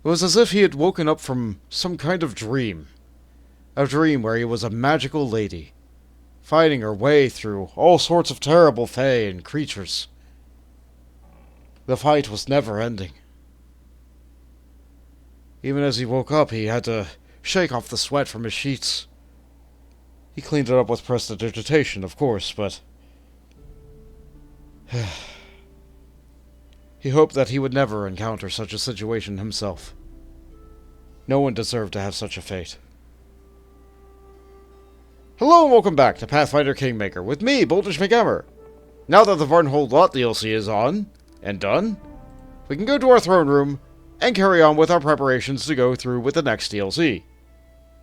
It was as if he had woken up from some kind of dream. A dream where he was a magical lady, fighting her way through all sorts of terrible fae and creatures. The fight was never ending. Even as he woke up, he had to shake off the sweat from his sheets. He cleaned it up with prestidigitation, of course, but he hoped that he would never encounter such a situation himself. No one deserved to have such a fate. Hello and welcome back to Pathfinder Kingmaker with me, McGammar. Now that the Varnhold Lot DLC is on and done, we can go to our throne room and carry on with our preparations to go through with the next DLC.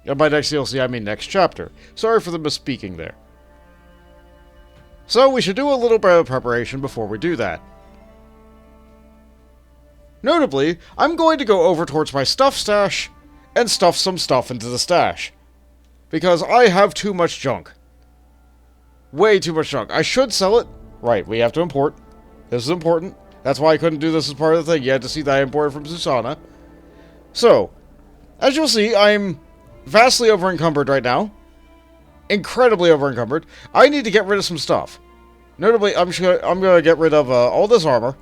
And by next DLC, I mean next chapter. Sorry for the misspeaking there. So we should do a little bit of preparation before we do that. Notably, I'm going to go over towards my stuff stash and stuff some stuff into the stash. Because I have too much junk. Way too much junk. I should sell it. Right, we have to import. This is important. That's why I couldn't do this as part of the thing. You had to see that I imported from Susana. So, as you'll see, I'm vastly over-encumbered right now. Incredibly over-encumbered. I need to get rid of some stuff. Notably, I'm going to get rid of all this armor.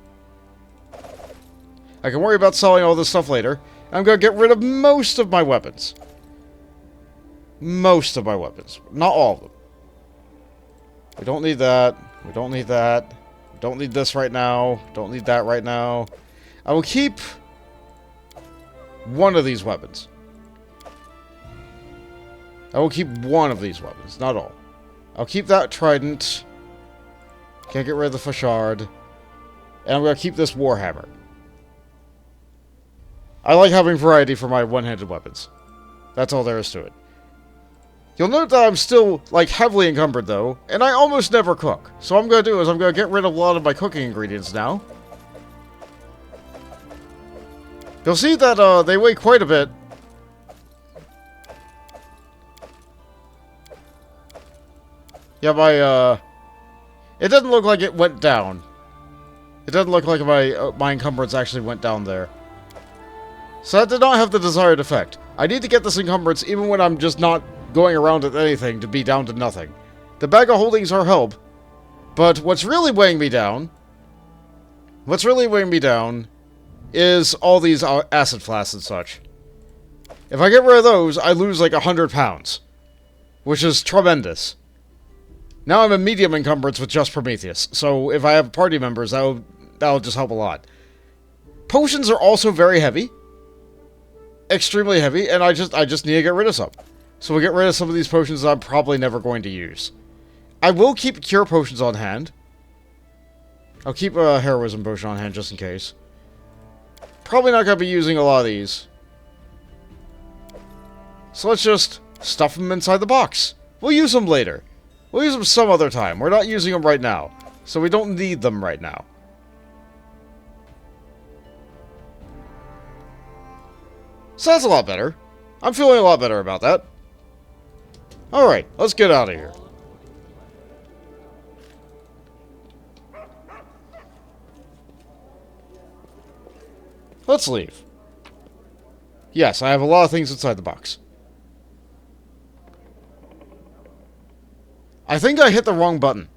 I can worry about selling all this stuff later. I'm going to get rid of most of my weapons. Most of my weapons. Not all of them. We don't need that. We don't need that. We don't need this right now. Don't need that right now. I will keep one of these weapons. I will keep one of these weapons, not all. I'll keep that trident. Can't get rid of the Fashard. And I'm going to keep this Warhammer. I like having variety for my one-handed weapons. That's all there is to it. You'll note that I'm still, like, heavily encumbered, though, and I almost never cook. So what I'm going to do is I'm going to get rid of a lot of my cooking ingredients now. You'll see that they weigh quite a bit. Yeah, it doesn't look like it went down. It doesn't look like my encumbrance actually went down there. So that did not have the desired effect. I need to get this encumbrance even when I'm just not going around with anything to be down to nothing. The bag of holdings are help, but what's really weighing me down is all these acid flasks and such. If I get rid of those, I lose like 100 pounds, which is tremendous. Now I'm a medium encumbrance with just Prometheus, so if I have party members, that'll just help a lot. Potions are also very heavy. Extremely heavy, and I just need to get rid of some. So we'll get rid of some of these potions that I'm probably never going to use. I will keep cure potions on hand. I'll keep a heroism potion on hand just in case. Probably not going to be using a lot of these. So let's just stuff them inside the box. We'll use them later. We'll use them some other time. We're not using them right now. So we don't need them right now. So that's a lot better. I'm feeling a lot better about that. Alright, let's get out of here. Let's leave. Yes, I have a lot of things inside the box. I think I hit the wrong button.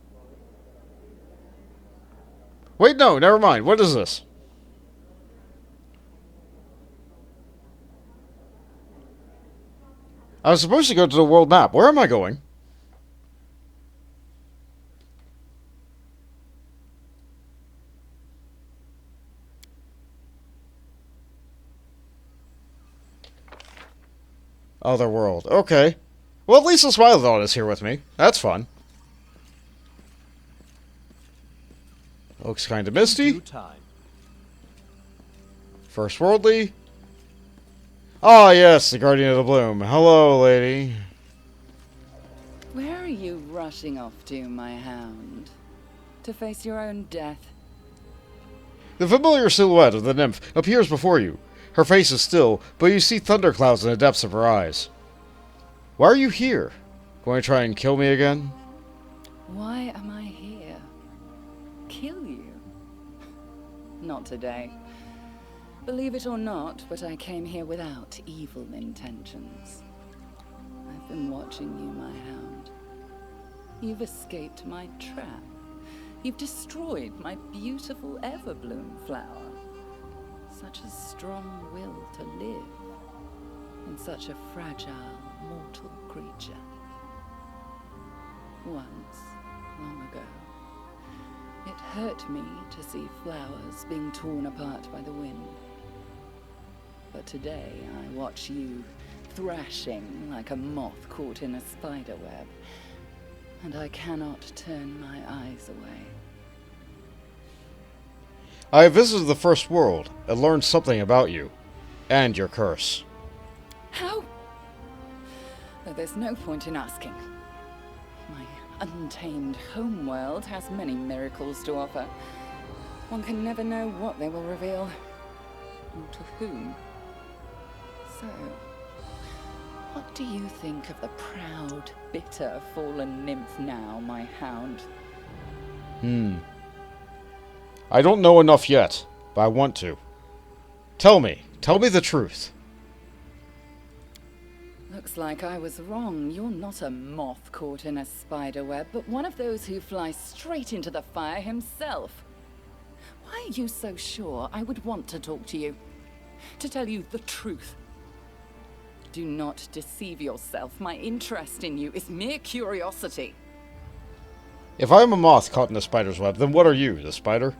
Wait, no, never mind. What is this? I was supposed to go to the world map. Where am I going? Other world. Okay. Well, at least the Smilodon is here with me. That's fun. Looks kind of misty. First worldly. Ah, yes, the Guardian of the Bloom. Hello, lady. Where are you rushing off to, my hound? To face your own death? The familiar silhouette of the nymph appears before you. Her face is still, but you see thunderclouds in the depths of her eyes. Why are you here? Going to try and kill me again? Why am I here? Kill you? Not today. Believe it or not, but I came here without evil intentions. I've been watching you, my hound. You've escaped my trap. You've destroyed my beautiful everbloom flower. Such a strong will to live in such a fragile, mortal creature. Once, long ago, it hurt me to see flowers being torn apart by the wind. But today I watch you thrashing like a moth caught in a spider web, and I cannot turn my eyes away. I have visited the First World and learned something about you, and your curse. How? Though there's no point in asking. My untamed homeworld has many miracles to offer. One can never know what they will reveal, or to whom. So, what do you think of the proud, bitter, fallen nymph now, my hound? I don't know enough yet, but I want to. Tell me the truth. Looks like I was wrong. You're not a moth caught in a spider web, but one of those who fly straight into the fire himself. Why are you so sure I would want to talk to you? To tell you the truth? Do not deceive yourself. My interest in you is mere curiosity. If I am a moth caught in a spider's web, then what are you, the spider?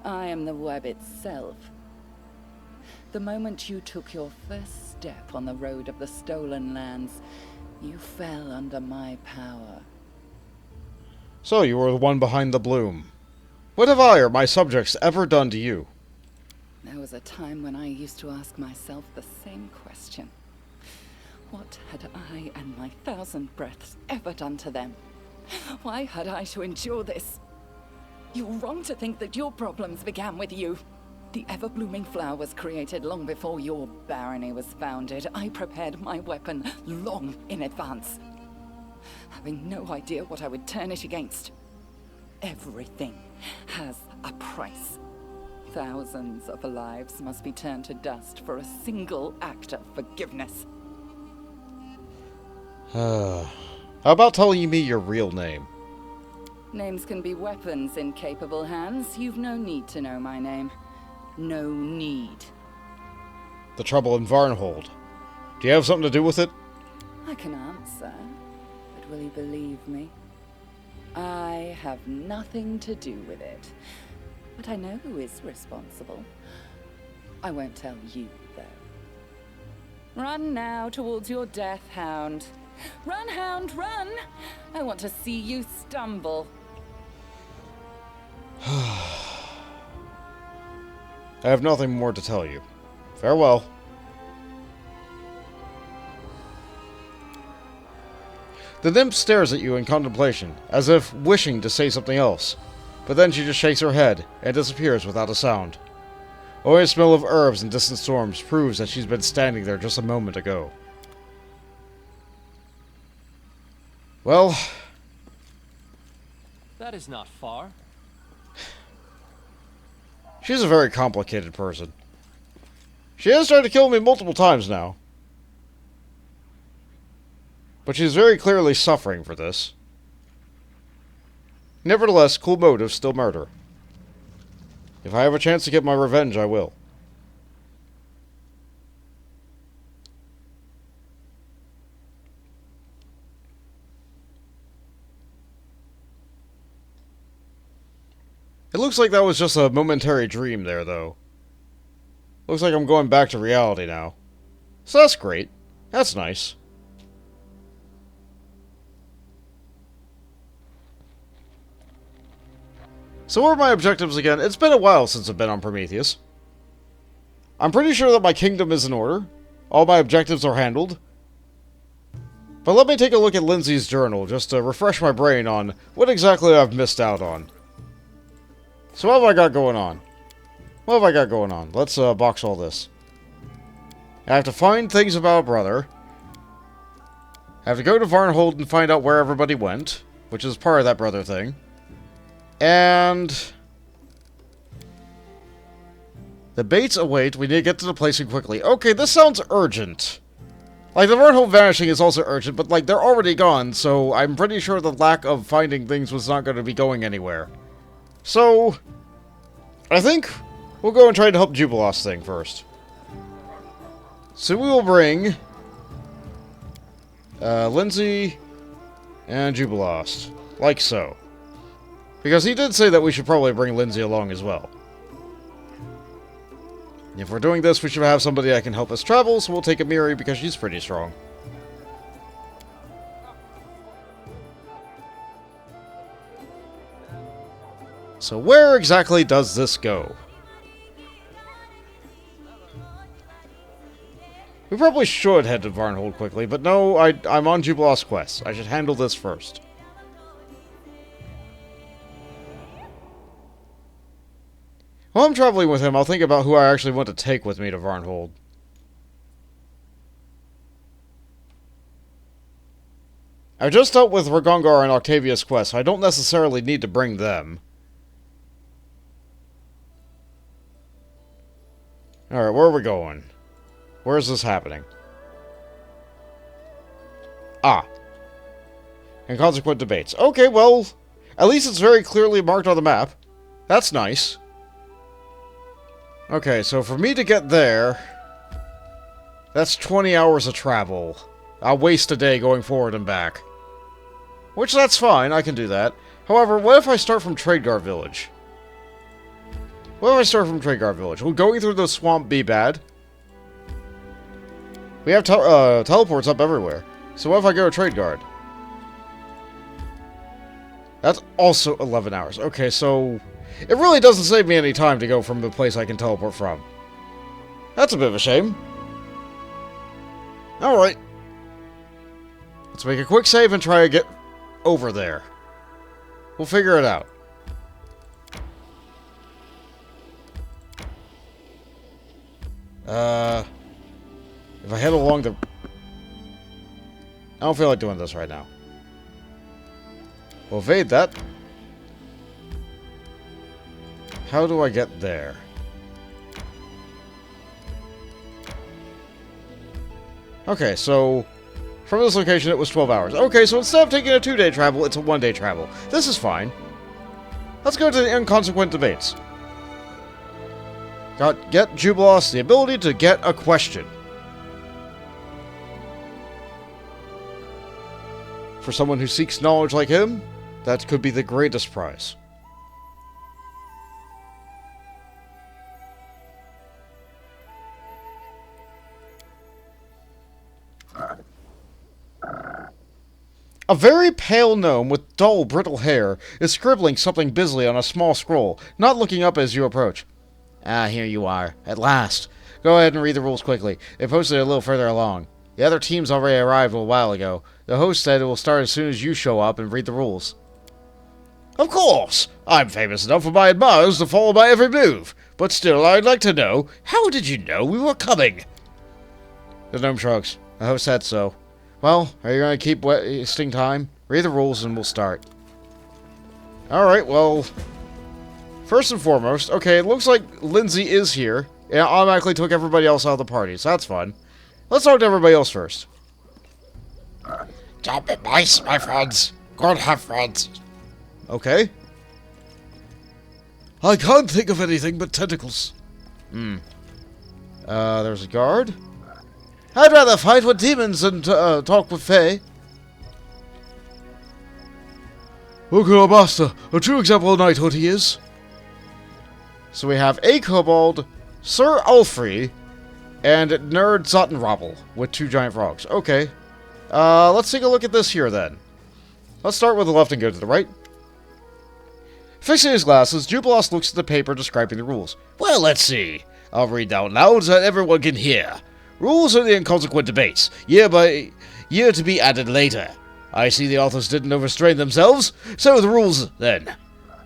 I am the web itself. The moment you took your first step on the road of the Stolen Lands, you fell under my power. So you were the one behind the bloom. What have I or my subjects ever done to you? There was a time when I used to ask myself the same question. What had I and my 1,000 breaths ever done to them? Why had I to endure this? You're wrong to think that your problems began with you. The ever-blooming flower was created long before your barony was founded. I prepared my weapon long in advance, having no idea what I would turn it against. Everything has a price. Thousands of lives must be turned to dust for a single act of forgiveness. How about telling me your real name? Names can be weapons in capable hands. You've no need to know my name. No need. The trouble in Varnhold. Do you have something to do with it? I can answer, but will you believe me? I have nothing to do with it. But I know who is responsible. I won't tell you, though. Run now towards your death, hound. Run, hound, run! I want to see you stumble. I have nothing more to tell you. Farewell. The nymph stares at you in contemplation, as if wishing to say something else, but then she just shakes her head and disappears without a sound. Only a smell of herbs and distant storms proves that she's been standing there just a moment ago. Well... That is not far. She's a very complicated person. She has tried to kill me multiple times now. But she's very clearly suffering for this. Nevertheless, cool motive, still murder. If I have a chance to get my revenge, I will. It looks like that was just a momentary dream there, though. Looks like I'm going back to reality now. So that's great. That's nice. So what are my objectives again? It's been a while since I've been on Prometheus. I'm pretty sure that my kingdom is in order. All my objectives are handled. But let me take a look at Lindsay's journal, just to refresh my brain on what exactly I've missed out on. So what have I got going on? What have I got going on? Let's box all this. I have to find things about a brother. I have to go to Varnhold and find out where everybody went, which is part of that brother thing. And... The baits await. We need to get to the placing quickly. Okay, this sounds urgent. Like, the Varnhold vanishing is also urgent, but, like, they're already gone, so I'm pretty sure the lack of finding things was not going to be going anywhere. So, I think we'll go and try to help Jubilost thing first. So we will bring Lindsay and Jubilost, like so. Because he did say that we should probably bring Lindsay along as well. If we're doing this, we should have somebody that can help us travel, so we'll take Amiri because she's pretty strong. So where exactly does this go? We probably should head to Varnhold quickly, but no, I'm on Jubilost quest. I should handle this first. While I'm traveling with him, I'll think about who I actually want to take with me to Varnhold. I just dealt with Ragongar and Octavius' quest, so I don't necessarily need to bring them. Alright, where are we going? Where is this happening? Ah. Inconsequent Debates. Okay, well, at least it's very clearly marked on the map. That's nice. Okay, so for me to get there, that's 20 hours of travel. I'll waste a day going forward and back. Which, that's fine, I can do that. However, what if I start from Tradeguard Village? What if I start from Tradeguard Village? Will going through the swamp be bad? We have teleports up everywhere. So what if I go to Tradeguard? That's also 11 hours. Okay, so it really doesn't save me any time to go from the place I can teleport from. That's a bit of a shame. Alright. Let's make a quick save and try to get over there. We'll figure it out. If I head along the... I don't feel like doing this right now. We'll evade that. How do I get there? Okay, so from this location it was 12 hours. Okay, so instead of taking a 2-day travel, it's a 1-day travel. This is fine. Let's go to the Inconsequent Debates. Get Jubilost the ability to get a question. For someone who seeks knowledge like him, that could be the greatest prize. A very pale gnome with dull, brittle hair is scribbling something busily on a small scroll, not looking up as you approach. Ah, here you are. At last. Go ahead and read the rules quickly. They posted it a little further along. The other teams already arrived a while ago. The host said it will start as soon as you show up and read the rules. Of course! I'm famous enough for my admirers to follow my every move. But still, I'd like to know, how did you know we were coming? The gnome shrugs. The host said so. Well, are you going to keep wasting time? Read the rules and we'll start. Alright, well... First and foremost, okay, it looks like Lindsay is here. And automatically took everybody else out of the party, so that's fun. Let's talk to everybody else first. Don't be nice, my friends. Go have friends. Okay. I can't think of anything but tentacles. There's a guard. I'd rather fight with demons than talk with Fae. Look at our master. A true example of knighthood he is. So we have a kobold, Sir Ulfrey, and Nerd Zottenrobble with 2 giant frogs. Okay. Let's take a look at this here then. Let's start with the left and go to the right. Fixing his glasses, Jubilost looks at the paper describing the rules. Well, let's see. I'll read out loud so that everyone can hear. Rules of the Inconsequent Debates, year by year to be added later. I see the authors didn't overstrain themselves, so the rules then.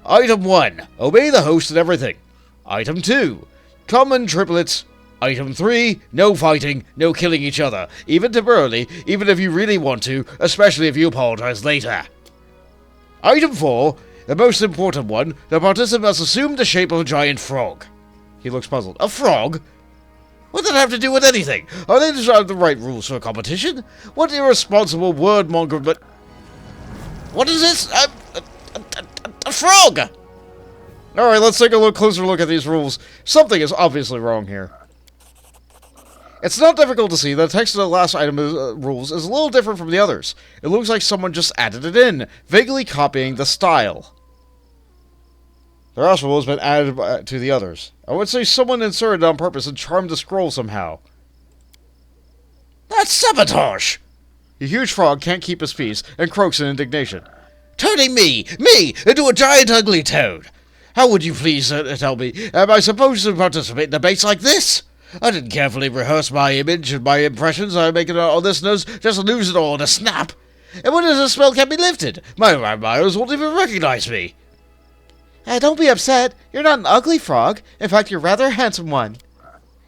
Item 1. Obey the host and everything. Item 2. Common triplets. Item 3. No fighting, no killing each other, even temporarily, even if you really want to, especially if you apologize later. Item 4. The most important one, the participant must assume the shape of a giant frog. He looks puzzled. A frog? What does that have to do with anything? Are they just the right rules for a competition? What irresponsible wordmonger, but... What is this? A frog! Alright, let's take a closer look at these rules. Something is obviously wrong here. It's not difficult to see that the text of the last item rules is a little different from the others. It looks like someone just added it in, vaguely copying the style. The last rule has been added to the others. I would say someone inserted it on purpose and charmed the scroll somehow. That's sabotage! The huge frog can't keep his peace and croaks in indignation. Turning me, into a giant ugly toad! How would you please tell me, am I supposed to participate in debates like this? I didn't carefully rehearse my image and my impressions I make it on listeners just to lose it all in a snap. And when does the spell can be lifted? My admirers won't even recognize me. Don't be upset. You're not an ugly frog. In fact, you're rather a handsome one.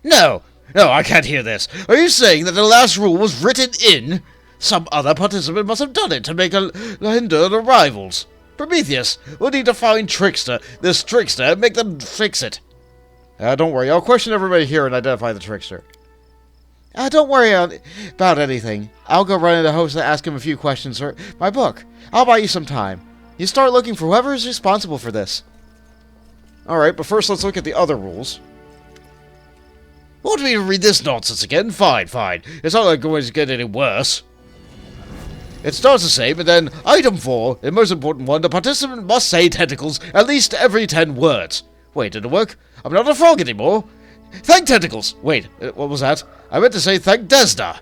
No, I can't hear this. Are you saying that the last rule was written in? Some other participant must have done it to hinder the rivals. Prometheus, we'll need to find this trickster, and make them fix it. Don't worry. I'll question everybody here and identify the trickster. Don't worry about anything. I'll go run into the host and ask him a few questions for my book. I'll buy you some time. You start looking for whoever is responsible for this. Alright, but first let's look at the other rules. Want me to read this nonsense again? Fine. It's not like going to get any worse. It starts the same, and then, item 4, the most important one, the participant must say tentacles at least every 10 words. Wait, did it work? I'm not a frog anymore. Thank tentacles. Wait, what was that? I meant to say thank Desna.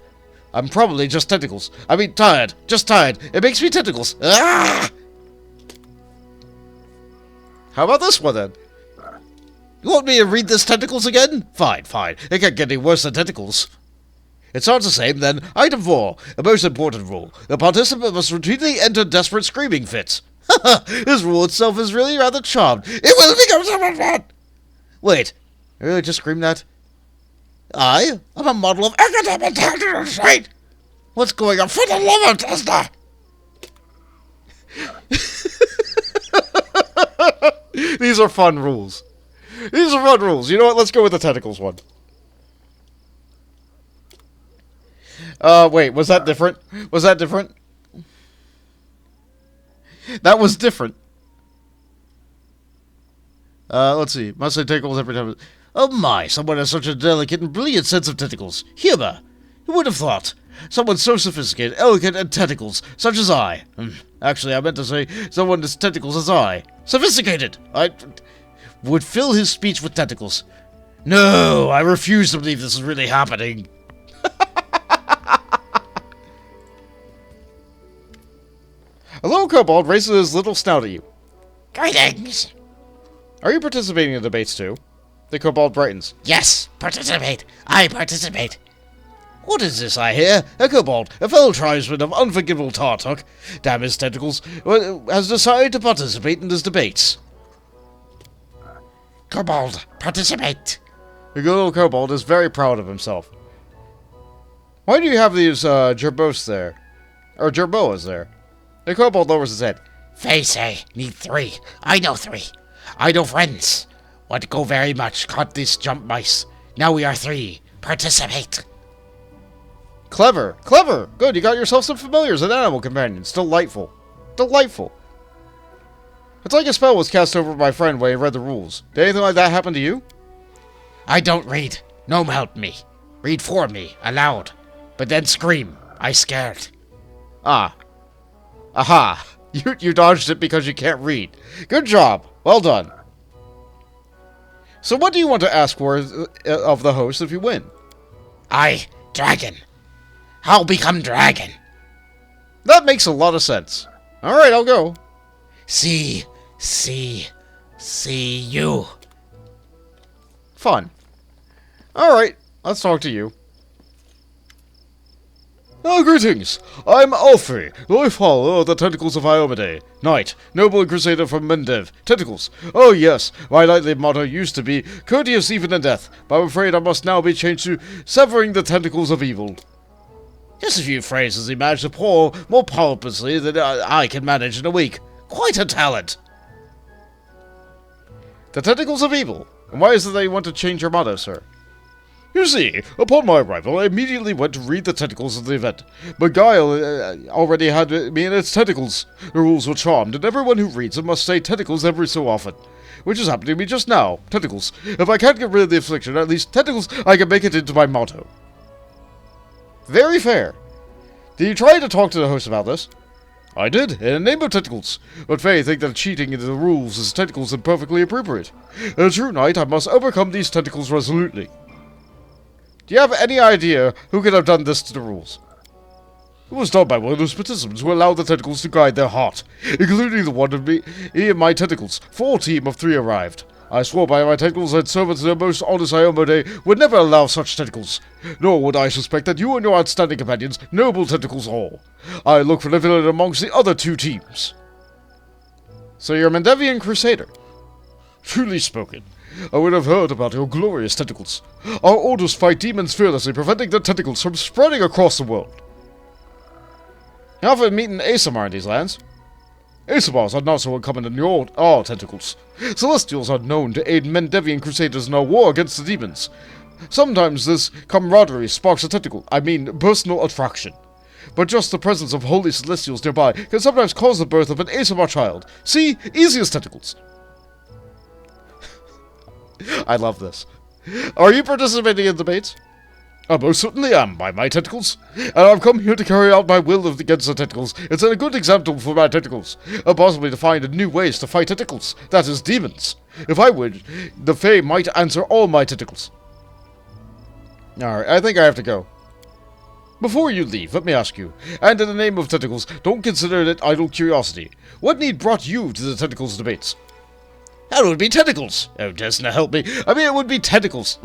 I'm probably just tentacles. I mean, tired. Just tired. It makes me tentacles. Ah! How about this one, then? You want me to read this tentacles again? Fine. It can't get any worse than tentacles. It starts the same, then. Item 4, a most important rule. The participant must routinely enter desperate screaming fits. This rule itself is really rather charmed. It will become so fun! Wait, I really just screamed that? I'm a model of academic intelligence, right? What's going on for the love of Tesla? These are fun rules. You know what? Let's go with the tentacles one. Wait, was that different? That was different. Let's see. Must say tentacles every time. Oh my, someone has such a delicate and brilliant sense of tentacles. Humor. Who would have thought? Someone so sophisticated, elegant, and tentacles, such as I. Actually, I meant to say someone as tentacles as I. Sophisticated! I would fill his speech with tentacles. No, I refuse to believe this is really happening. A little kobold raises his little snout at you. Greetings! Are you participating in debates too? The kobold brightens. Yes, participate. I participate. What is this I hear? A kobold, a fellow tribesman of unforgivable Tartuk, damn his tentacles, has decided to participate in these debates. Kobold, participate. The good little kobold is very proud of himself. Why do you have these Jubilost there? Or Jerboas there? The kobold lowers his head. They say, need 3. I know 3. I know friends. Want to go very much. Caught this jump mice. Now we are 3. Participate. Clever. Good, you got yourself some familiars and animal companions. Delightful. It's like a spell was cast over my friend when he read the rules. Did anything like that happen to you? I don't read. Gnome help me. Read for me, aloud. But then scream. I scared. Ah. Aha. You dodged it because you can't read. Good job. Well done. So what do you want to ask for of the host if you win? Dragon. I'll become dragon. That makes a lot of sense. Alright, I'll go. See you. Fun. Alright, let's talk to you. Greetings. I'm Alfie, the follower of the tentacles of Iomade. Knight, noble and crusader from Mendev. Tentacles. Oh yes, my knightly motto used to be, courteous even in death, but I'm afraid I must now be changed to severing the tentacles of evil. Just a few phrases he managed to pour more pompously than I can manage in a week. Quite a talent. The tentacles of evil. And why is it that you want to change your motto, sir? You see, upon my arrival, I immediately went to read the tentacles of the event. But Guile already had me in its tentacles. The rules were charmed, and everyone who reads them must say tentacles every so often. Which is happening to me just now. Tentacles. If I can't get rid of the affliction, at least tentacles, I can make it into my motto. Very fair. Did you try to talk to the host about this? I did, in the name of tentacles. But Faye think that cheating into the rules is tentacles and perfectly appropriate. In a true knight, I must overcome these tentacles resolutely. Do you have any idea who could have done this to the rules? It was done by one of those participants who allowed the tentacles to guide their heart, including the one of me and my tentacles. Full team of 3 arrived. I swore by my tentacles that servants of their most honest Iomode would never allow such tentacles. Nor would I suspect that you and your outstanding companions, noble tentacles all. I look for the villain amongst the other 2 teams. So you're a Mendevian Crusader? Truly spoken. I would have heard about your glorious tentacles. Our orders fight demons fearlessly, preventing their tentacles from spreading across the world. You often meet in Asamar in these lands. Asamars are not so uncommon in our tentacles. Celestials are known to aid Mendevian Crusaders in our war against the demons. Sometimes this camaraderie sparks a personal attraction. But just the presence of holy Celestials nearby can sometimes cause the birth of an Asamar child. See, easy as tentacles. I love this. Are you participating in debates? I most certainly am, by my tentacles. And I've come here to carry out my will against the tentacles. It's a good example for my tentacles. And possibly to find new ways to fight tentacles. That is, demons. If I would, the Fae might answer all my tentacles. Alright, I think I have to go. Before you leave, let me ask you, and in the name of tentacles, don't consider it idle curiosity. What need brought you to the tentacles debates? That would be tentacles. Oh, doesn't it help me? I mean, it would be tentacles.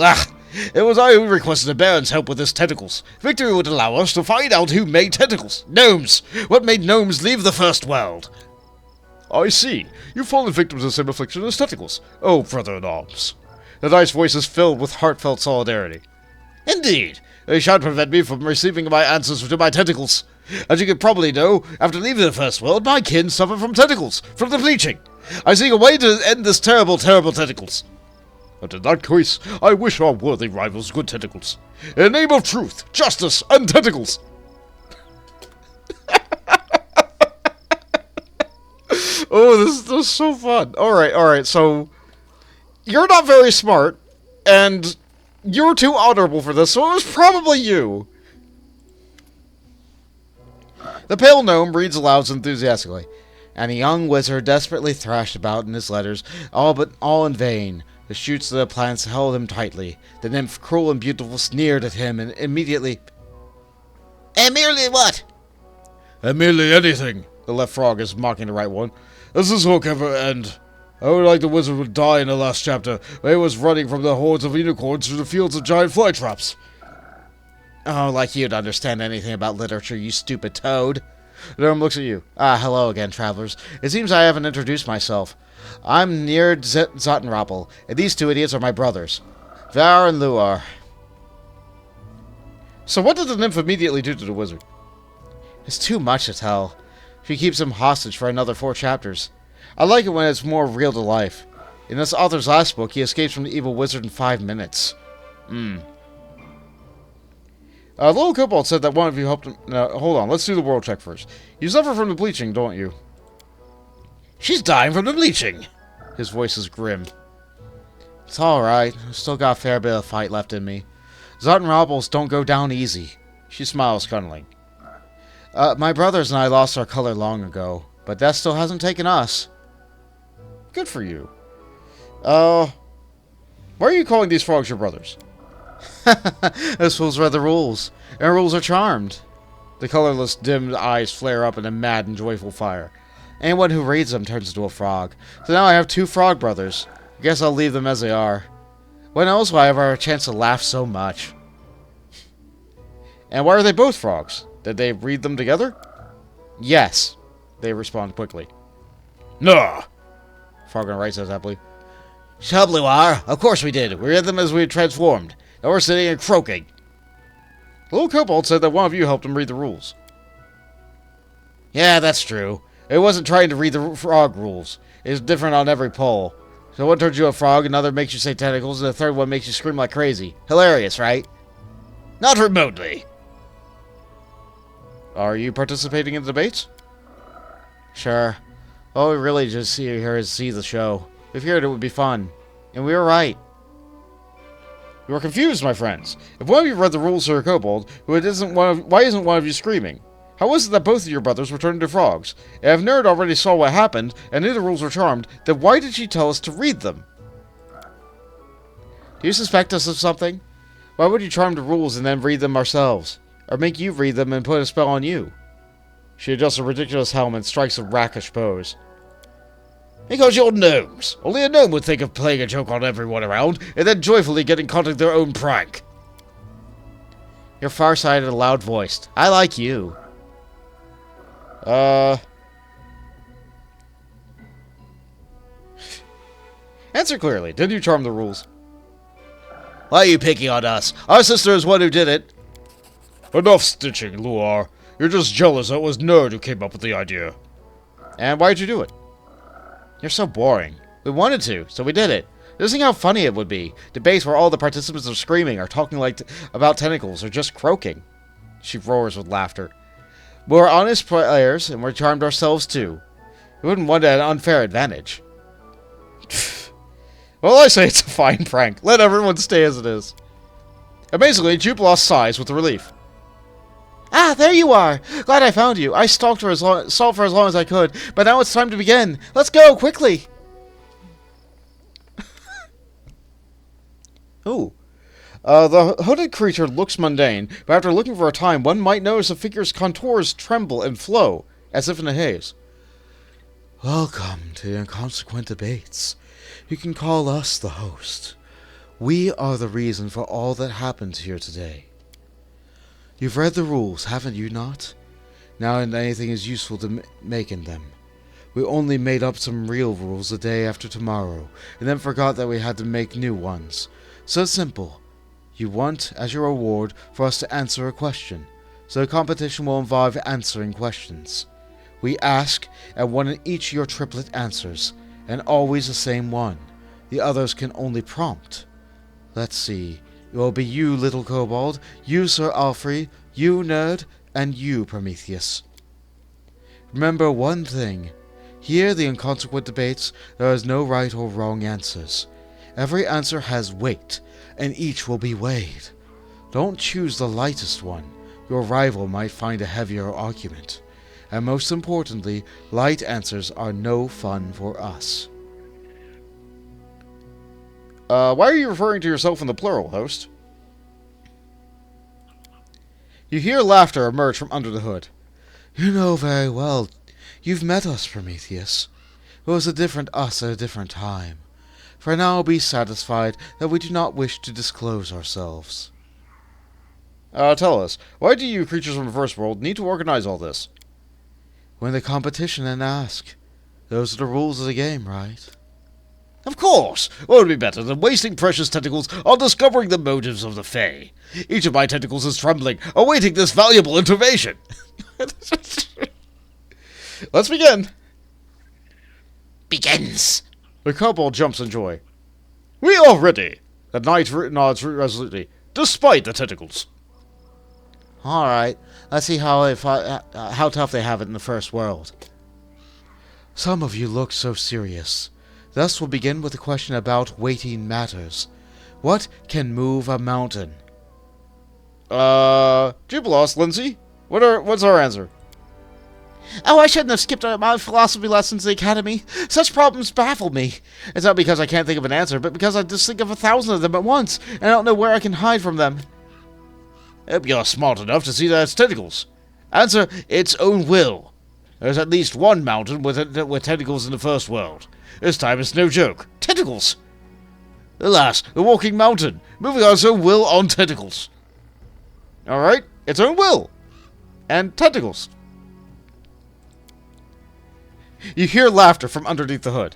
It was I who requested the Baron's help with his tentacles. Victory would allow us to find out who made tentacles. Gnomes. What made gnomes leave the first world? I see. You've fallen victim to the same affliction as tentacles. Oh, brother-in-arms. The knight's voice is filled with heartfelt solidarity. Indeed. It shan't prevent me from receiving my answers to my tentacles. As you can probably know, after leaving the first world, my kin suffer from tentacles, from the bleaching. I seek a way to end this terrible, terrible tentacles. But in that case, I wish our worthy rivals good tentacles. In the name of truth, justice, and tentacles! Oh, this is so fun. Alright, so... You're not very smart, and you're too honorable for this, so it was probably you. The pale gnome reads aloud enthusiastically. And a young wizard desperately thrashed about in his letters, all in vain. The shoots of the plants held him tightly. The nymph, cruel and beautiful, sneered at him, and immediately... And merely what? And merely anything. The left frog is mocking the right one. Does this hook ever end? I would like the wizard would die in the last chapter, where he was running from the hordes of unicorns through the fields of giant fly traps. Oh, like you'd understand anything about literature, you stupid toad. The gnome looks at you. Hello again, travelers. It seems I haven't introduced myself. I'm Nerd Zottenrappel, and these 2 idiots are my brothers, Var and Luar. So what did the nymph immediately do to the wizard? It's too much to tell. She keeps him hostage for another 4 chapters. I like it when it's more real to life. In this author's last book, he escapes from the evil wizard in 5 minutes. Little Kobold said that one of you helped him... hold on, let's do the world check first. You suffer from the bleaching, don't you? She's dying from the bleaching. His voice is grim. It's alright. I've still got a fair bit of fight left in me. Zottenrappels don't go down easy. She smiles cunningly. My brothers and I lost our color long ago, but that still hasn't taken us. Good for you. Why are you calling these frogs your brothers? Those fools read the rules, and the rules are charmed. The colorless, dimmed eyes flare up in a mad and joyful fire. Anyone who reads them turns into a frog. So now I have 2 frog brothers. I guess I'll leave them as they are. When else will I ever have a chance to laugh so much? And why are they both frogs? Did they read them together? Yes. They respond quickly. Nah. Frog on the right says happily. Shabluar, of course we did. We read them as we had transformed. Now we're sitting and croaking. Little Kobold said that one of you helped him read the rules. Yeah, that's true. It wasn't trying to read the frog rules. It's different on every poll. So one turns you a frog, another makes you say tentacles, and the third one makes you scream like crazy. Hilarious, right? Not remotely. Are you participating in the debates? Sure. All we really just see here is see the show. We figured it would be fun. And we were right. You are confused, my friends. If one of you read the rules to a kobold, why isn't one of you screaming? How is it that both of your brothers were turned into frogs? And if Nerd already saw what happened, and knew the rules were charmed, then why did she tell us to read them? Do you suspect us of something? Why would you charm the rules and then read them ourselves? Or make you read them and put a spell on you? She adjusts a ridiculous helmet and strikes a rakish pose. Because you're gnomes. Only a gnome would think of playing a joke on everyone around, and then joyfully getting caught in their own prank. You're far-sighted and loud-voiced. I like you. Answer clearly. Did you charm the rules? Why are you picking on us? Our sister is one who did it. Enough stitching, Luar. You're just jealous that it was Nerd who came up with the idea. And why'd you do it? You're so boring. We wanted to, so we did it. Just think how funny it would be. Debates where all the participants are screaming, or talking about tentacles, or just croaking. She roars with laughter. We're honest players, and we're charmed ourselves too. We wouldn't want an unfair advantage. Well, I say it's a fine prank. Let everyone stay as it is. Amazingly, Jubilost sighs with relief. Ah, there you are! Glad I found you. I stalked for as long as I could, but now it's time to begin. Let's go, quickly! Ooh. The hooded creature looks mundane, but after looking for a time, one might notice the figure's contours tremble and flow, as if in a haze. Welcome to the Inconsequent Debates. You can call us the host. We are the reason for all that happens here today. You've read the rules, haven't you not? Now anything is useful to make in them. We only made up some real rules the day after tomorrow, and then forgot that we had to make new ones. So simple. You want, as your reward, for us to answer a question. So the competition will involve answering questions. We ask, and one in each your triplet answers, and always the same one. The others can only prompt. Let's see. It will be you, little kobold, you, Sir Alfred, you, Nerd, and you, Prometheus. Remember one thing. Here, the Inconsequent Debates, there is no right or wrong answers. Every answer has weight, and each will be weighed. Don't choose the lightest one. Your rival might find a heavier argument. And most importantly, light answers are no fun for us. Why are you referring to yourself in the plural, host? You hear laughter emerge from under the hood. You know very well. You've met us, Prometheus. It was a different us at a different time. For now be satisfied that we do not wish to disclose ourselves. Tell us, why do you creatures from the first world need to organize all this? Win the competition and ask. Those are the rules of the game, right? Of course! What would be better than wasting precious tentacles on discovering the motives of the Fae? Each of my tentacles is trembling, awaiting this valuable information. Let's begin. Begins. The kobold jumps in joy. We are ready. The knight nods resolutely, despite the tentacles. Alright, let's see how tough they have it in the first world. Some of you look so serious. Thus we'll begin with a question about weighting matters. What can move a mountain? Jubilost, Lindsay? What's our answer? Oh, I shouldn't have skipped my philosophy lessons at the academy. Such problems baffle me. It's not because I can't think of an answer, but because I just think of 1,000 of them at once, and I don't know where I can hide from them. Hope you're smart enough to see that it's tentacles. Answer, its own will. There's at least one mountain with tentacles in the first world. This time it's no joke. Tentacles! Alas, the walking mountain, moving on its own will on tentacles. Alright, its own will. And tentacles. You hear laughter from underneath the hood.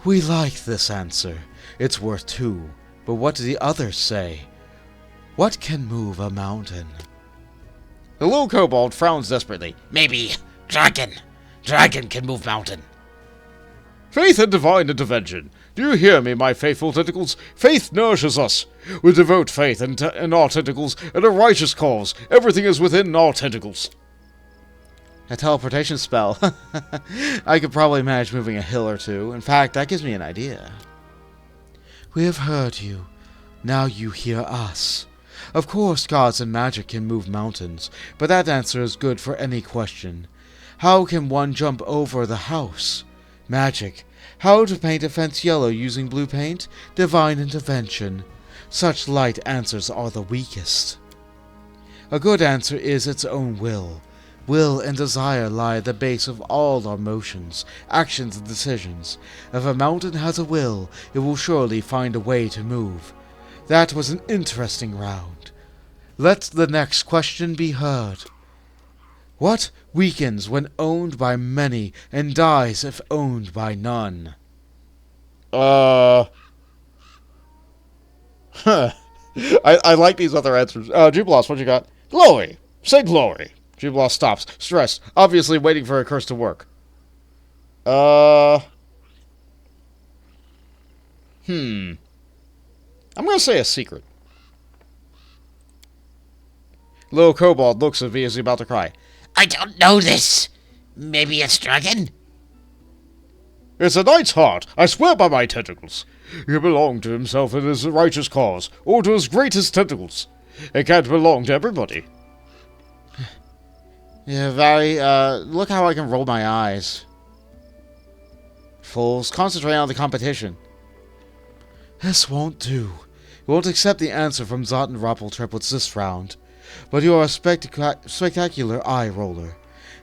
We like this answer. It's worth 2. But what do the others say? What can move a mountain? The little kobold frowns desperately. Maybe dragon. Dragon can move mountain. Faith and divine intervention. Do you hear me, my faithful tentacles? Faith nourishes us. We devote faith in our tentacles and a righteous cause. Everything is within our tentacles. A teleportation spell. I could probably manage moving a hill or two. In fact, that gives me an idea. We have heard you. Now you hear us. Of course, gods and magic can move mountains, but that answer is good for any question. How can one jump over the house? Magic. How to paint a fence yellow using blue paint? Divine intervention. Such light answers are the weakest. A good answer is its own will. Will and desire lie at the base of all our motions, actions, and decisions. If a mountain has a will, it will surely find a way to move. That was an interesting round. Let the next question be heard. What weakens when owned by many and dies if owned by none? I like these other answers. Jubilost, what you got? Glory! Say glory! Jubilost stops, stressed, obviously waiting for a curse to work. I'm gonna say a secret. Little Kobold looks at me as he's about to cry. I don't know this. Maybe it's dragon? It's a knight's heart, I swear by my tentacles. He belonged to himself and his righteous cause, or to his greatest tentacles. It can't belong to everybody. Yeah, Valley, look how I can roll my eyes. Fools, concentrate on the competition. This won't do. You won't accept the answer from Zot and Rappel triplets this round. But you are a spectacular eye roller.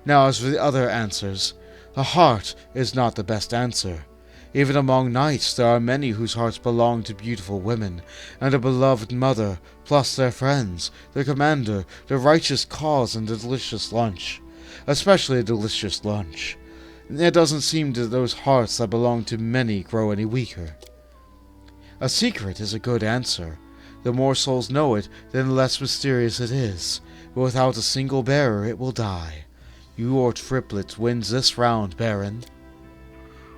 Now as for the other answers, a heart is not the best answer. Even among knights there are many whose hearts belong to beautiful women, and a beloved mother, plus their friends, their commander, their righteous cause, and a delicious lunch. Especially a delicious lunch. It doesn't seem that those hearts that belong to many grow any weaker. A secret is a good answer. The more souls know it, then the less mysterious it is. But without a single bearer, it will die. Your triplet wins this round, Baron.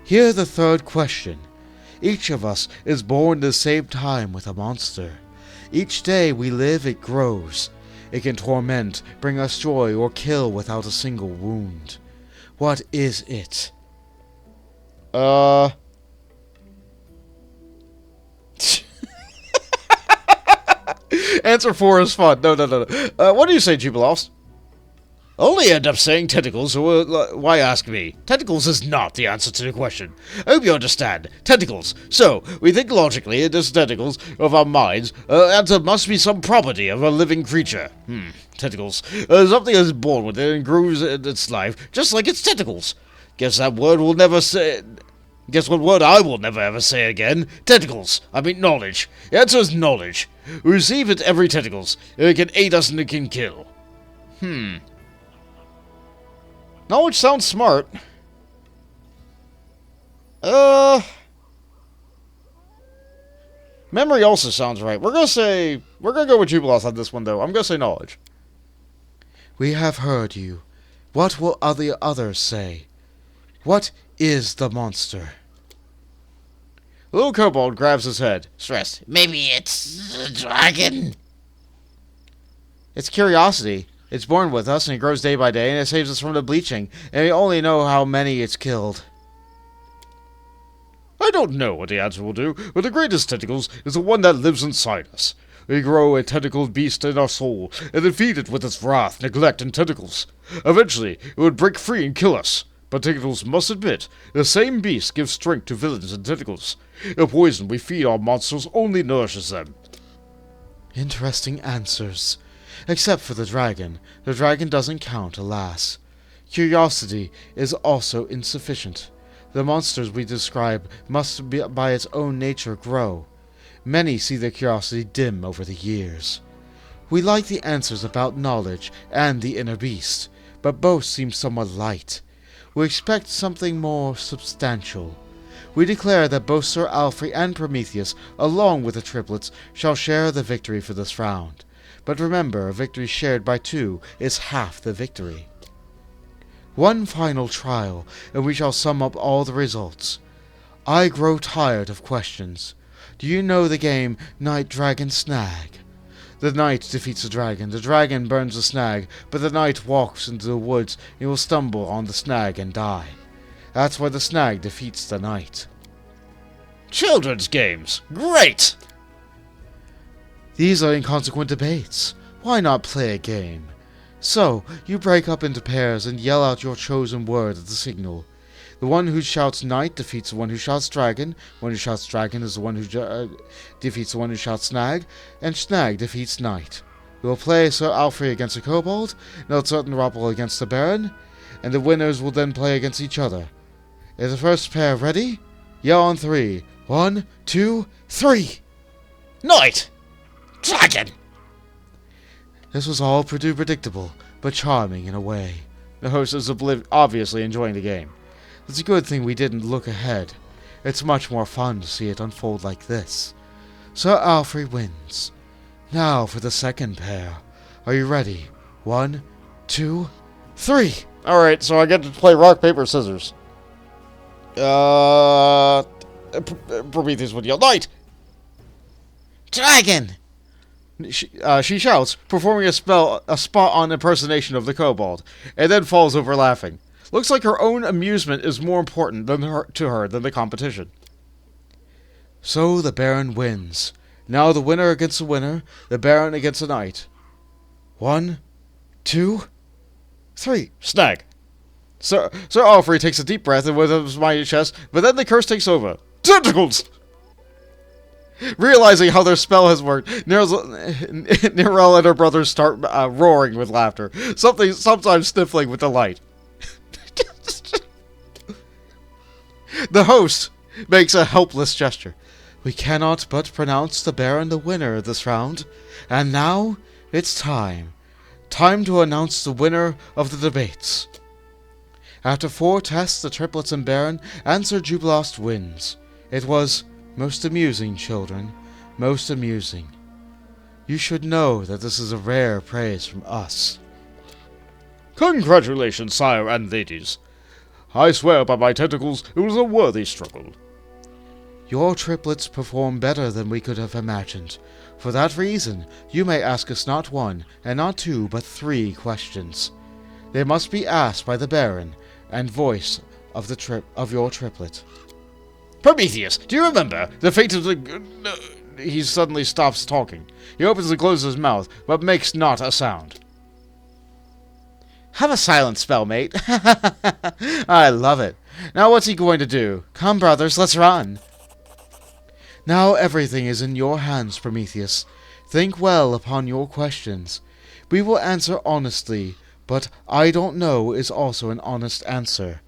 Hear the third question. Each of us is born at the same time with a monster. Each day we live, it grows. It can torment, bring us joy, or kill without a single wound. What is it? Answer 4 is fun. No. What do you say, Jubilost? Only end up saying tentacles, so why ask me? Tentacles is not the answer to the question. I hope you understand. Tentacles. So, we think logically it is tentacles of our minds, and there must be some property of a living creature. Tentacles. Something is born with it and grows in its life, just like its tentacles. Guess that word will never say... Guess what word I will never ever say again? Tentacles. I mean knowledge. The answer is knowledge. We receive it every tentacles. It can aid us and it can kill. Knowledge sounds smart. Memory also sounds right. We're gonna go with Jubilost on this one, though. I'm gonna say knowledge. We have heard you. What will the others say? What is the monster? Little Kobold grabs his head. Stressed. Maybe it's a dragon? It's curiosity. It's born with us, and it grows day by day, and it saves us from the bleaching, and we only know how many it's killed. I don't know what the answer will do, but the greatest tentacles is the one that lives inside us. We grow a tentacled beast in our soul, and then feed it with its wrath, neglect, and tentacles. Eventually, it would break free and kill us. But tentacles must admit, the same beast gives strength to villains and tentacles. The poison we feed our monsters only nourishes them. Interesting answers. Except for the dragon. The dragon doesn't count, alas. Curiosity is also insufficient. The monsters we describe must by its own nature grow. Many see their curiosity dim over the years. We like the answers about knowledge and the inner beast, but both seem somewhat light. We expect something more substantial. We declare that both Sir Alfred and Prometheus, along with the triplets, shall share the victory for this round. But remember, a victory shared by two is half the victory. One final trial, and we shall sum up all the results. I grow tired of questions. Do you know the game Knight Dragon Snag? The knight defeats the dragon burns the snag, but the knight walks into the woods and will stumble on the snag and die. That's why the snag defeats the knight. Children's games. Great! These are inconsequent debates. Why not play a game? So, you break up into pairs and yell out your chosen word at the signal. The one who shouts knight defeats the one who shouts dragon. The one who shouts dragon is the one who defeats the one who shouts snag. And snag defeats knight. We will play Sir Alfred against a kobold, Nelson Roppel against the Baron, and the winners will then play against each other. Is the first pair ready? Yell on 3. 1, 2, 3! Knight! Dragon! This was all pretty predictable, but charming in a way. The host is obviously enjoying the game. It's a good thing we didn't look ahead. It's much more fun to see it unfold like this. Sir Alfred wins. Now for the second pair. Are you ready? 1, 2, 3! Alright, so I get to play rock, paper, scissors. Prometheus would yell, Knight! Dragon! She shouts, performing a spot-on impersonation of the kobold, and then falls over laughing. Looks like her own amusement is more important to her than the competition. So the Baron wins. Now the winner against the winner, the Baron against the knight. 1, 2, 3. Snag. Sir Alfred takes a deep breath and with his mighty chest, but then the curse takes over. Tentacles! Realizing how their spell has worked, Nerel and her brothers start roaring with laughter, sometimes sniffling with delight. The host makes a helpless gesture. We cannot but pronounce the Baron the winner this round, and now it's time. Time to announce the winner of the debates. After 4 tests, the triplets and Baron and Sir Jubilost wins. It was most amusing, children, most amusing. You should know that this is a rare praise from us. Congratulations, sire and ladies. I swear by my tentacles it was a worthy struggle. Your triplets perform better than we could have imagined. For that reason, you may ask us not 1, and not 2, but 3 questions. They must be asked by the Baron, and voice of your triplet. Prometheus, do you remember the fate of the... He suddenly stops talking. He opens and closes his mouth, but makes not a sound. Have a silent spell, mate. I love it. Now what's he going to do? Come, brothers, let's run. Now everything is in your hands, Prometheus. Think well upon your questions. We will answer honestly, but I don't know is also an honest answer.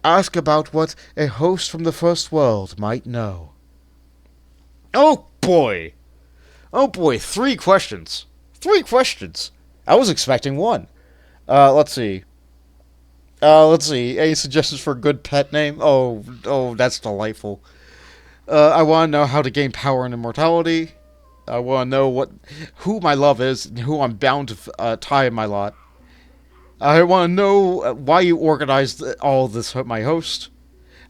Ask about what a host from the first world might know. Oh boy! Oh boy, 3 questions. 3 questions. I was expecting 1. Let's see. Any suggestions for a good pet name? Oh, that's delightful. I want to know how to gain power and immortality. I want to know who my love is and who I'm bound to tie in my lot. I want to know why you organized all this, my host.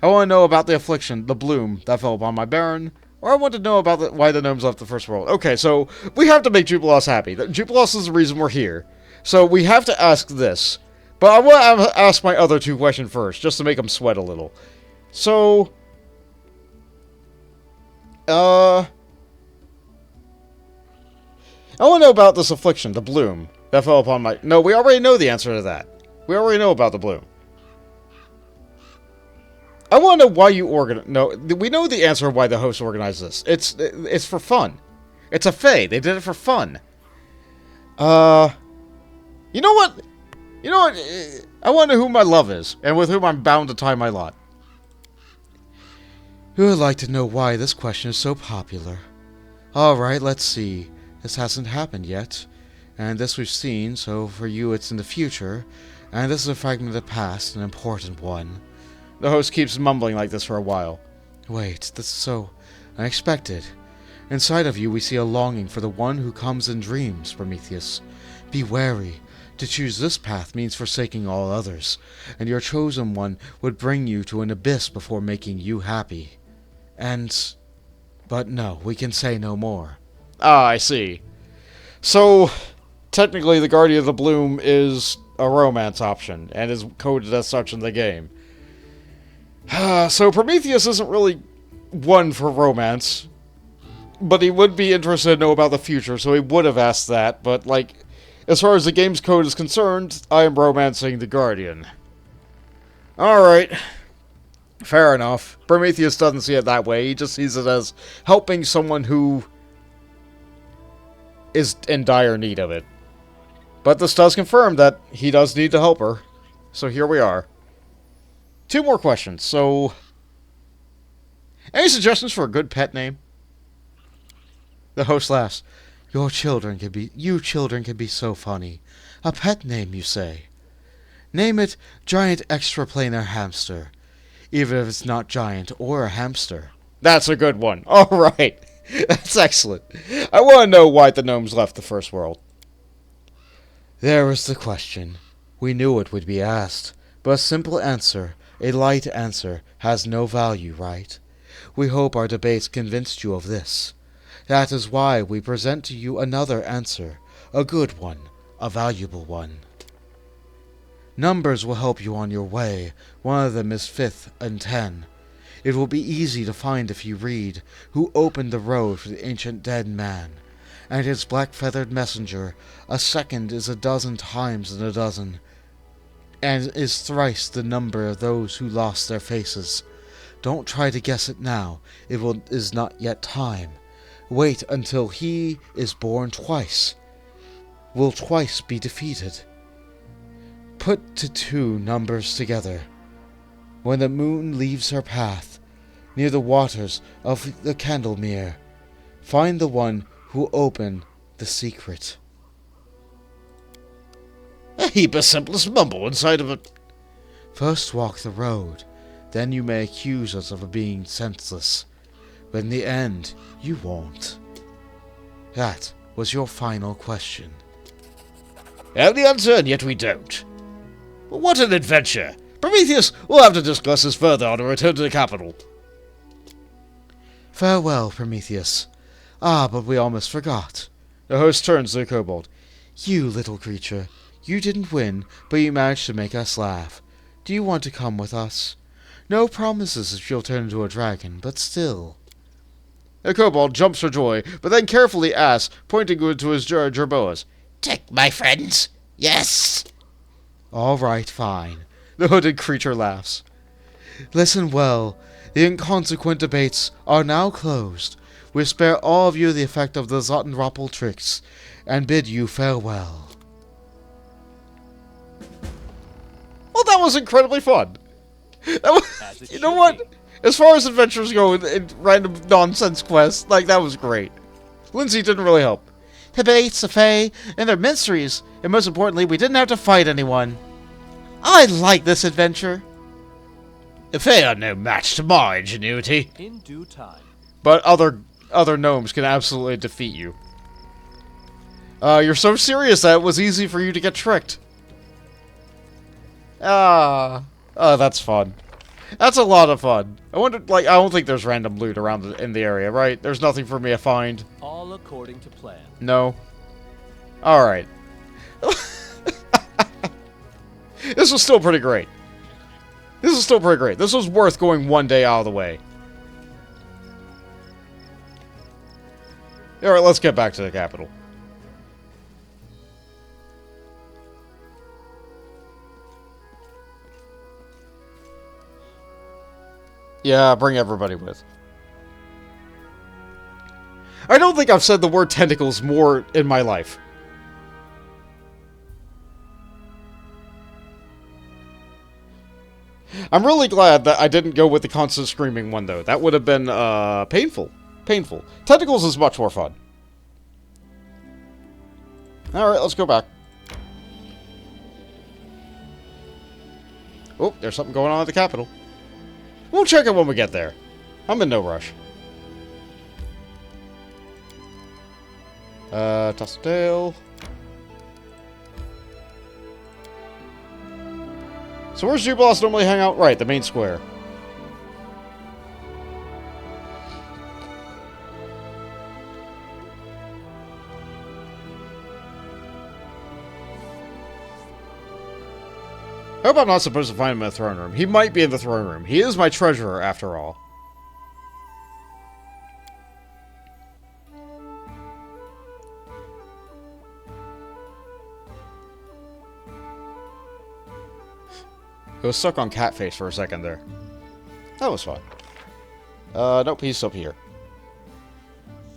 I want to know about the affliction, the bloom, that fell upon my Baron. Or I want to know about why the gnomes left the first world. Okay, so we have to make Jubilost happy. Jubilost is the reason we're here. So we have to ask this. But I want to ask my other 2 questions first, just to make them sweat a little. So... I want to know about this affliction, the bloom, that fell upon my... No, we already know the answer to that. We already know about the bloom. I want to know why you No, we know the answer of why the host organized this. It's for fun. It's a fey. They did it for fun. You know what? I want to know who my love is, and with whom I'm bound to tie my lot. Who would like to know why this question is so popular? Alright, let's see. This hasn't happened yet. And this we've seen, so for you it's in the future. And this is a fragment of the past, an important one. The host keeps mumbling like this for a while. Wait, this is so unexpected. Inside of you we see a longing for the one who comes in dreams, Prometheus. Be wary. To choose this path means forsaking all others, and your chosen one would bring you to an abyss before making you happy. But no, we can say no more. Ah, I see. So, technically the Guardian of the Bloom is a romance option, and is coded as such in the game. So Prometheus isn't really one for romance, but he would be interested to know about the future, so he would have asked that, but, like, as far as the game's code is concerned, I am romancing the Guardian. Alright. Fair enough. Prometheus doesn't see it that way, he just sees it as helping someone who is in dire need of it. But this does confirm that he does need to help her. So here we are. 2 more questions. So, any suggestions for a good pet name? The host laughs. You children can be so funny. A pet name, you say? Name it Giant Extraplanar Hamster, even if it's not giant or a hamster. That's a good one. Alright. That's excellent. I want to know why the gnomes left the first world. There was the question. We knew it would be asked, but a simple answer, a light answer, has no value, right? We hope our debates convinced you of this. That is why we present to you another answer, a good one, a valuable one. Numbers will help you on your way. One of them is 5th and 10. It will be easy to find if you read, who opened the road for the ancient dead man, and his black-feathered messenger. A second is 12 times in a dozen, and is thrice the number of those who lost their faces. Don't try to guess it now, is not yet time. Wait until he is born twice. Will twice be defeated. Put 2 numbers together. When the moon leaves her path, near the waters of the Candlemere, find the one who opened the secret. A heap of simplest mumble inside of it. First walk the road, then you may accuse us of being senseless, but in the end, you won't. That was your final question. Have the answer, and yet we don't. But what an adventure! Prometheus, we'll have to discuss this further on our return to the capital. Farewell, Prometheus. Ah, but we almost forgot. The host turns to the kobold. You, little creature, you didn't win, but you managed to make us laugh. Do you want to come with us? No promises if you'll turn into a dragon, but still. The kobold jumps for joy, but then carefully asks, pointing to his jerboas. Take my friends. Yes. All right, fine. The hooded creature laughs. Listen well. The Inconsequent Debates are now closed. We spare all of you the effect of the Zottenroppel tricks, and bid you farewell. Well, that was incredibly fun. You know what? As far as adventures go in random nonsense quests, like, that was great. Lindsay didn't really help. Debates, the Fae, and their mysteries, and most importantly, we didn't have to fight anyone. I like this adventure. The Fae are no match to my ingenuity. In due time. But other gnomes can absolutely defeat you. You're so serious that it was easy for you to get tricked. Oh, that's fun. That's a lot of fun. I wonder, like, I don't think there's random loot around in the area, right? There's nothing for me to find. All according to plan. No. Alright. This was still pretty great. This was worth going one day out of the way. Alright, let's get back to the capital. Yeah, bring everybody with. I don't think I've said the word tentacles more in my life. I'm really glad that I didn't go with the constant screaming one, though. That would have been, painful. Painful. Tentacles is much more fun. Alright, let's go back. Oh, there's something going on at the Capitol. We'll check it when we get there. I'm in no rush. Toss the tail. So where's Jubilost normally hang out? Right, the main square. I hope I'm not supposed to find him in the throne room. He might be in the throne room. He is my treasurer, after all. It was stuck on cat face for a second there. That was fun. Nope, he's up here.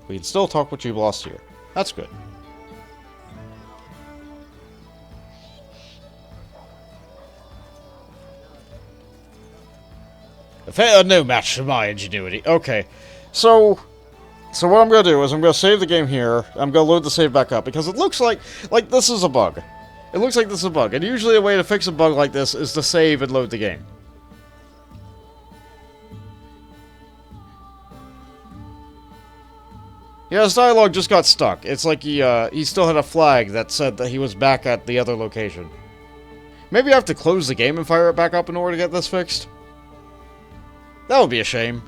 We can still talk with Jubilost here. That's good. A fair no match for my ingenuity. Okay, so what I'm gonna do is I'm gonna save the game here. I'm gonna load the save back up because it looks like this is a bug. It looks like this is a bug, and usually a way to fix a bug like this is to save and load the game. Yeah, his dialogue just got stuck. It's like he still had a flag that said that he was back at the other location. Maybe I have to close the game and fire it back up in order to get this fixed. That would be a shame.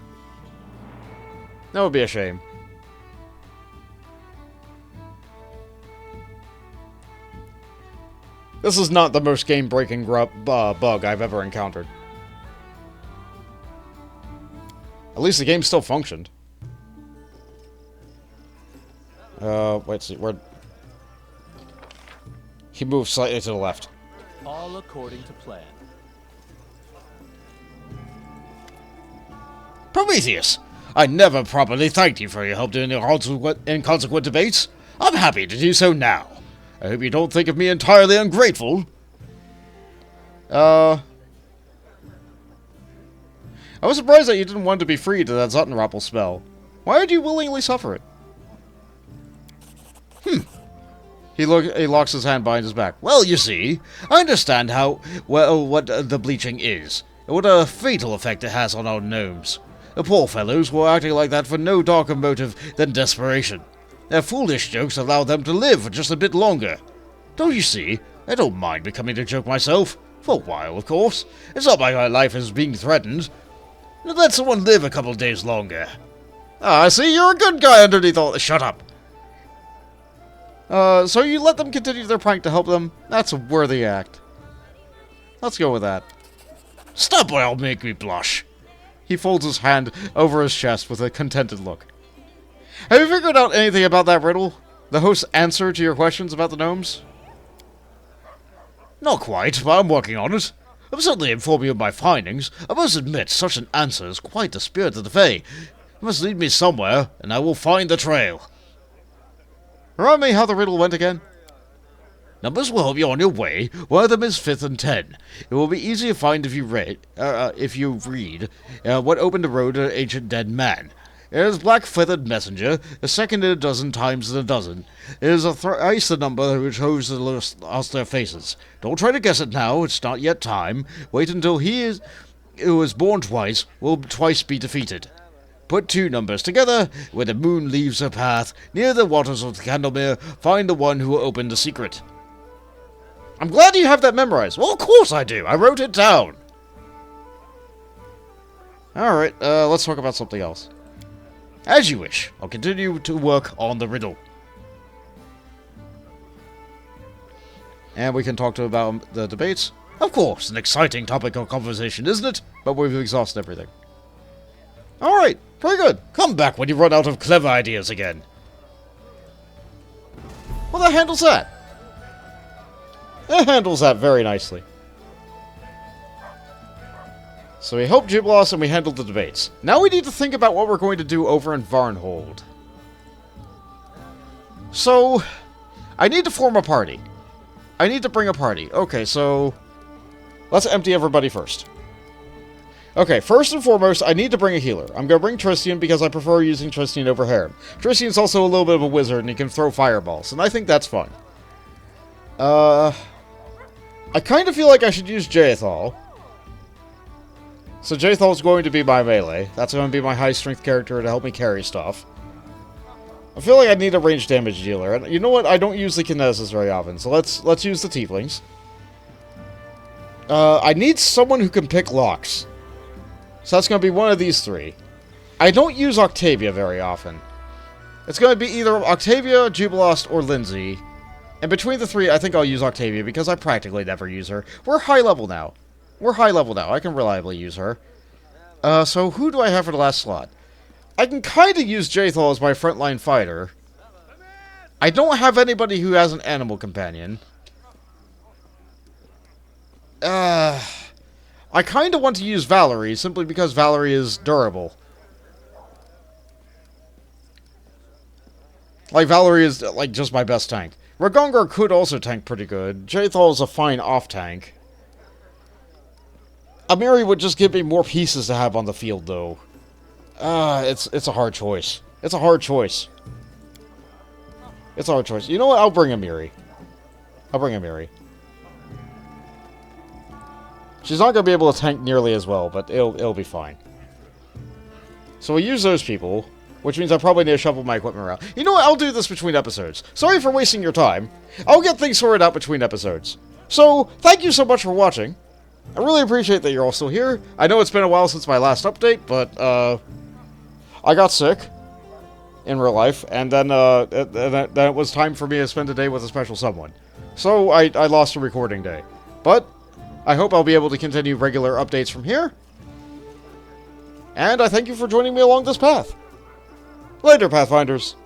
That would be a shame. This is not the most game-breaking bug I've ever encountered. At least the game still functioned. Wait, see, where... He moved slightly to the left. All according to plan. Prometheus, I never properly thanked you for your help during the Inconsequent Debates. I'm happy to do so now. I hope you don't think of me entirely ungrateful. I was surprised that you didn't want to be freed to that Zuttenrappel spell. Why would you willingly suffer it? He locks his hand behind his back. Well, you see, I understand what the bleaching is, and what a fatal effect it has on our gnomes. The poor fellows were acting like that for no darker motive than desperation. Their foolish jokes allowed them to live for just a bit longer. Don't you see? I don't mind becoming a joke myself. For a while, of course. It's not like my life is being threatened. Let someone live a couple days longer. Ah, I see, you're a good guy underneath all this. Shut up. So you let them continue their prank to help them? That's a worthy act. Let's go with that. Stop or I'll make me blush. He folds his hand over his chest with a contented look. Have you figured out anything about that riddle? The host's answer to your questions about the gnomes? Not quite, but I'm working on it. I'm certainly informing you of my findings. I must admit, such an answer is quite the spirit of the Fae. It must lead me somewhere, and I will find the trail. Remind me how the riddle went again? Numbers will help you on your way. One of them is 5th and 10. It will be easy to find if you read what opened the road to an ancient dead man. It is black-feathered messenger, a second in a dozen times in a dozen. It is thrice the number which shows the lost their faces. Don't try to guess it now, it's not yet time. Wait until who is born twice, will twice be defeated. Put 2 numbers together, where the moon leaves her path, near the waters of Candlemere, find the one who will open the secret. I'm glad you have that memorized. Well, of course I do. I wrote it down. Alright, let's talk about something else. As you wish. I'll continue to work on the riddle. And we can talk to about the debates. Of course, an exciting topic of conversation, isn't it? But we've exhausted everything. Alright, very good. Come back when you run out of clever ideas again. Well, that handles that. It handles that very nicely. So we helped Jubilost and we handled the debates. Now we need to think about what we're going to do over in Varnhold. So, I need to form a party. I need to bring a party. Okay, so let's empty everybody first. Okay, first and foremost, I need to bring a healer. I'm going to bring Tristian because I prefer using Tristian over Harem. Tristian's also a little bit of a wizard and he can throw fireballs, and I think that's fun. I kind of feel like I should use Jaethal. So Jaethal's going to be my melee. That's going to be my high-strength character to help me carry stuff. I feel like I need a ranged damage dealer. And you know what? I don't use the Kinesis very often, so let's use the Tieflings. I need someone who can pick locks. So that's going to be one of these three. I don't use Octavia very often. It's going to be either Octavia, Jubilost, or Lindsay. And between the three, I think I'll use Octavia because I practically never use her. We're high level now. I can reliably use her. So who do I have for the last slot? I can kind of use Jathal as my frontline fighter. I don't have anybody who has an animal companion. I kind of want to use Valerie, simply because Valerie is durable. Like, Valerie is, like, just my best tank. Ragongar could also tank pretty good. Jathal is a fine off-tank. Amiri would just give me more pieces to have on the field, though. It's a hard choice. It's a hard choice. You know what? I'll bring Amiri. She's not going to be able to tank nearly as well, but it'll be fine. So we'll use those people, which means I probably need to shuffle my equipment around. You know what? I'll do this between episodes. Sorry for wasting your time. I'll get things sorted out between episodes. So, thank you so much for watching. I really appreciate that you're all still here. I know it's been a while since my last update, but, I got sick in real life, and then it was time for me to spend a day with a special someone. So, I lost a recording day. But I hope I'll be able to continue regular updates from here. And I thank you for joining me along this path. Later, Pathfinders.